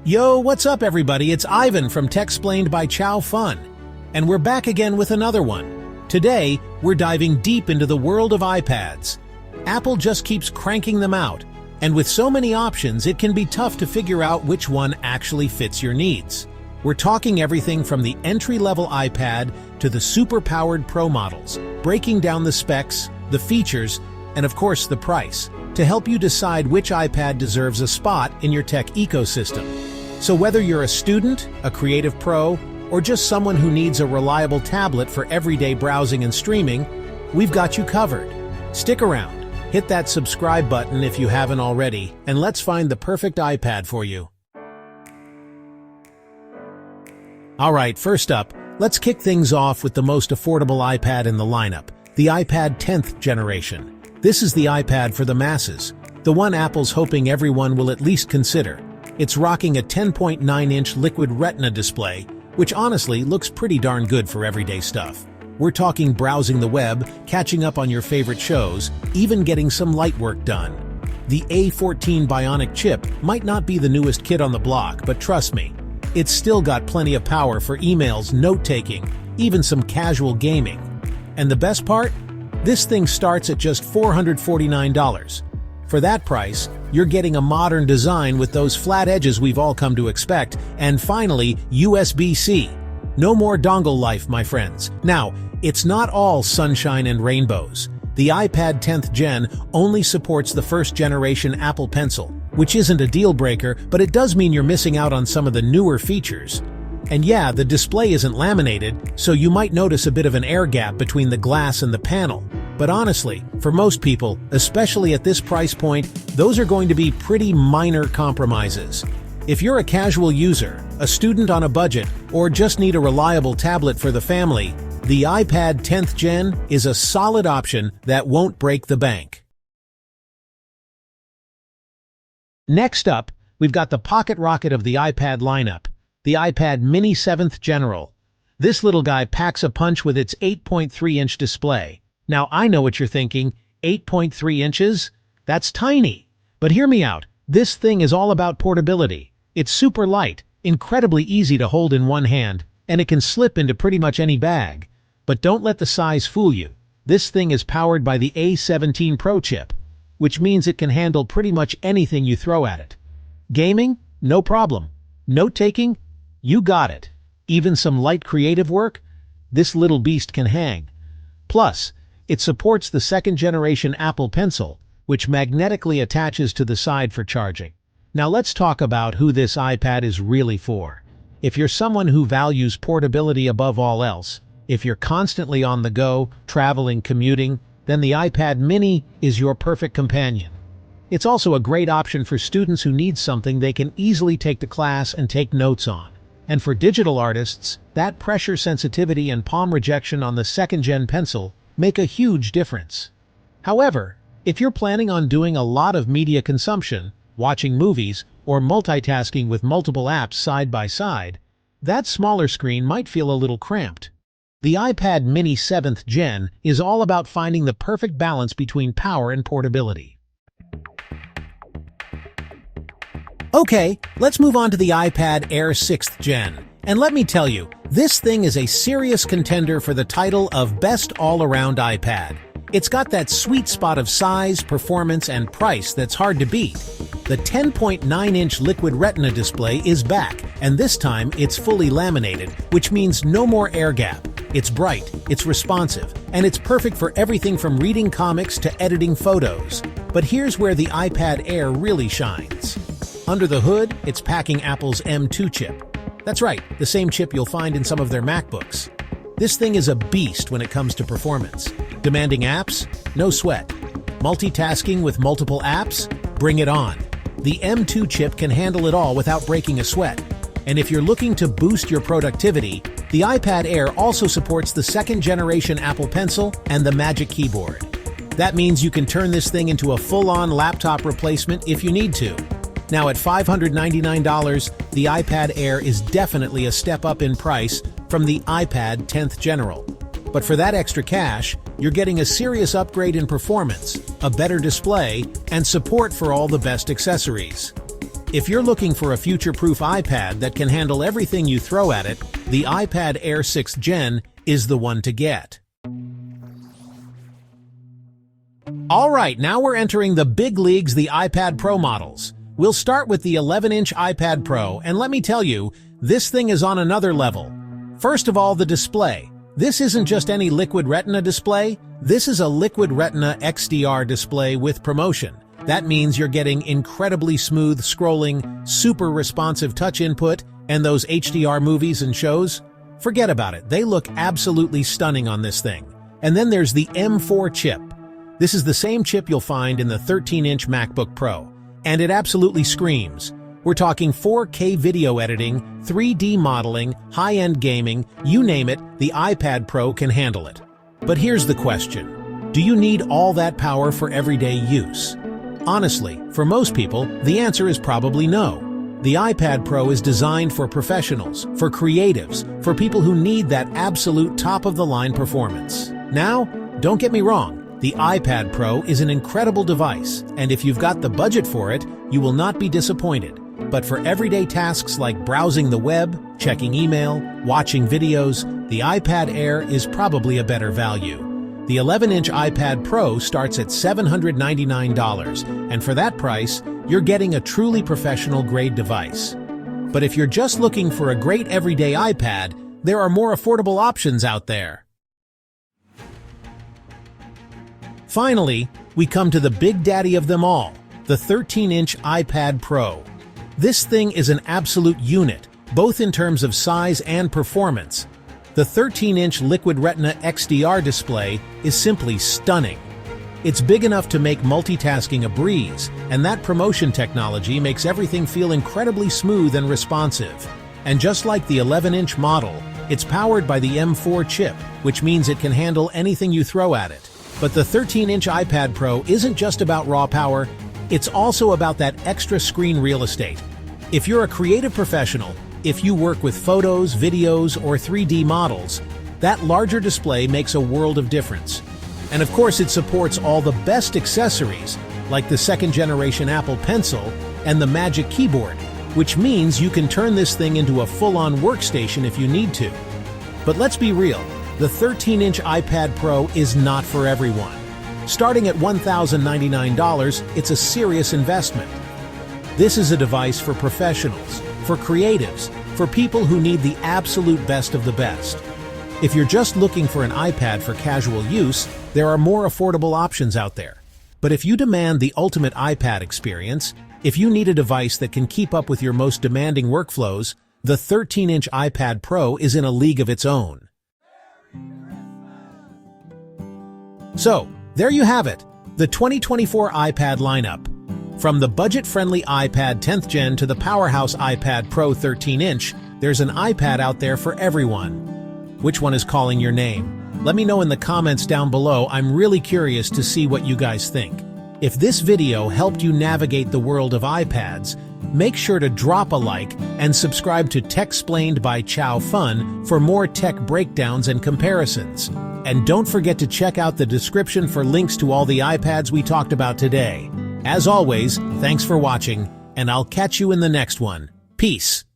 Yo, what's up everybody? It's Ivan from Tech-splained by Chow Fun. And we're back again with another one. Today, we're diving deep into the world of iPads. Apple just keeps cranking them out, and with so many options, it can be tough to figure out which one actually fits your needs. We're talking everything from the entry-level iPad to the super-powered Pro models, breaking down the specs, the features, and of course the price, to help you decide which iPad deserves a spot in your tech ecosystem. So whether you're a student, a creative pro, or just someone who needs a reliable tablet for everyday browsing and streaming, we've got you covered. Stick around, hit that subscribe button if you haven't already, and let's find the perfect iPad for you. Alright, first up, let's kick things off with the most affordable iPad in the lineup, the iPad 10th generation. This is the iPad for the masses, the one Apple's hoping everyone will at least consider. It's rocking a 10.9-inch liquid retina display, which honestly looks pretty darn good for everyday stuff. We're talking browsing the web, catching up on your favorite shows, even getting some light work done. The A14 Bionic chip might not be the newest kid on the block, but trust me, it's still got plenty of power for emails, note-taking, even some casual gaming. And the best part? This thing starts at just $449. For that price, you're getting a modern design with those flat edges we've all come to expect, and finally, USB-C. No more dongle life, my friends. Now, it's not all sunshine and rainbows. The iPad 10th Gen only supports the first-generation Apple Pencil, which isn't a deal-breaker, but it does mean you're missing out on some of the newer features. And yeah, the display isn't laminated, so you might notice a bit of an air gap between the glass and the panel. But honestly, for most people, especially at this price point, those are going to be pretty minor compromises. If you're a casual user, a student on a budget, or just need a reliable tablet for the family, the iPad 10th Gen is a solid option that won't break the bank. Next up, we've got the pocket rocket of the iPad lineup, the iPad Mini 7th Gen. This little guy packs a punch with its 8.3-inch display. Now, I know what you're thinking, 8.3 inches? That's tiny. But hear me out, this thing is all about portability. It's super light, incredibly easy to hold in one hand, and it can slip into pretty much any bag. But don't let the size fool you. This thing is powered by the A17 Pro chip, which means it can handle pretty much anything you throw at it. Gaming? No problem. Note-taking? You got it. Even some light creative work? This little beast can hang. Plus, it supports the second-generation Apple Pencil, which magnetically attaches to the side for charging. Now let's talk about who this iPad is really for. If you're someone who values portability above all else, if you're constantly on the go, traveling, commuting, then the iPad Mini is your perfect companion. It's also a great option for students who need something they can easily take to class and take notes on. And for digital artists, that pressure sensitivity and palm rejection on the second-gen Pencil make a huge difference. However, if you're planning on doing a lot of media consumption, watching movies, or multitasking with multiple apps side by side, that smaller screen might feel a little cramped. The iPad Mini 7th Gen is all about finding the perfect balance between power and portability. Okay, let's move on to the iPad Air 6th Gen. And let me tell you, this thing is a serious contender for the title of Best All-Around iPad. It's got that sweet spot of size, performance, and price that's hard to beat. The 10.9-inch liquid retina display is back, and this time it's fully laminated, which means no more air gap. It's bright, it's responsive, and it's perfect for everything from reading comics to editing photos. But here's where the iPad Air really shines. Under the hood, it's packing Apple's M2 chip. That's right, the same chip you'll find in some of their MacBooks. This thing is a beast when it comes to performance. Demanding apps? No sweat. Multitasking with multiple apps? Bring it on. The M2 chip can handle it all without breaking a sweat. And if you're looking to boost your productivity, the iPad Air also supports the second-generation Apple Pencil and the Magic Keyboard. That means you can turn this thing into a full-on laptop replacement if you need to. Now at $599, the iPad Air is definitely a step up in price from the iPad 10th Gen. But for that extra cash, you're getting a serious upgrade in performance, a better display, and support for all the best accessories. If you're looking for a future-proof iPad that can handle everything you throw at it, the iPad Air 6th Gen is the one to get. Alright, now we're entering the big leagues, the iPad Pro models. We'll start with the 11-inch iPad Pro, and let me tell you, this thing is on another level. First of all, the display. This isn't just any Liquid Retina display, this is a Liquid Retina XDR display with promotion. That means you're getting incredibly smooth scrolling, super responsive touch input, and those HDR movies and shows? Forget about it, they look absolutely stunning on this thing. And then there's the M4 chip. This is the same chip you'll find in the 13-inch MacBook Pro, and it absolutely screams. We're talking 4K video editing, 3D modeling, high-end gaming, you name it, the iPad Pro can handle it. But here's the question. Do you need all that power for everyday use? Honestly, for most people, the answer is probably no. The iPad Pro is designed for professionals, for creatives, for people who need that absolute top-of-the-line performance. Now, don't get me wrong, the iPad Pro is an incredible device, and if you've got the budget for it, you will not be disappointed. But for everyday tasks like browsing the web, checking email, watching videos, the iPad Air is probably a better value. The 11-inch iPad Pro starts at $799, and for that price, you're getting a truly professional-grade device. But if you're just looking for a great everyday iPad, there are more affordable options out there. Finally, we come to the big daddy of them all, the 13-inch iPad Pro. This thing is an absolute unit, both in terms of size and performance. The 13-inch Liquid Retina XDR display is simply stunning. It's big enough to make multitasking a breeze, and that promotion technology makes everything feel incredibly smooth and responsive. And just like the 11-inch model, it's powered by the M4 chip, which means it can handle anything you throw at it. But the 13-inch iPad Pro isn't just about raw power, it's also about that extra screen real estate. If you're a creative professional, if you work with photos, videos, or 3D models, that larger display makes a world of difference. And of course, it supports all the best accessories, like the second-generation Apple Pencil and the Magic Keyboard, which means you can turn this thing into a full-on workstation if you need to. But let's be real, the 13-inch iPad Pro is not for everyone. Starting at $1,099, it's a serious investment. This is a device for professionals, for creatives, for people who need the absolute best of the best. If you're just looking for an iPad for casual use, there are more affordable options out there. But if you demand the ultimate iPad experience, if you need a device that can keep up with your most demanding workflows, the 13-inch iPad Pro is in a league of its own. So, there you have it, the 2024 iPad lineup. From the budget-friendly iPad 10th Gen to the powerhouse iPad Pro 13-inch, there's an iPad out there for everyone. Which one is calling your name? Let me know in the comments down below. I'm really curious to see what you guys think. If this video helped you navigate the world of iPads, make sure to drop a like and subscribe to Tech-splained by Chow Fun for more tech breakdowns and comparisons. And don't forget to check out the description for links to all the iPads we talked about today. As always, thanks for watching, and I'll catch you in the next one. Peace.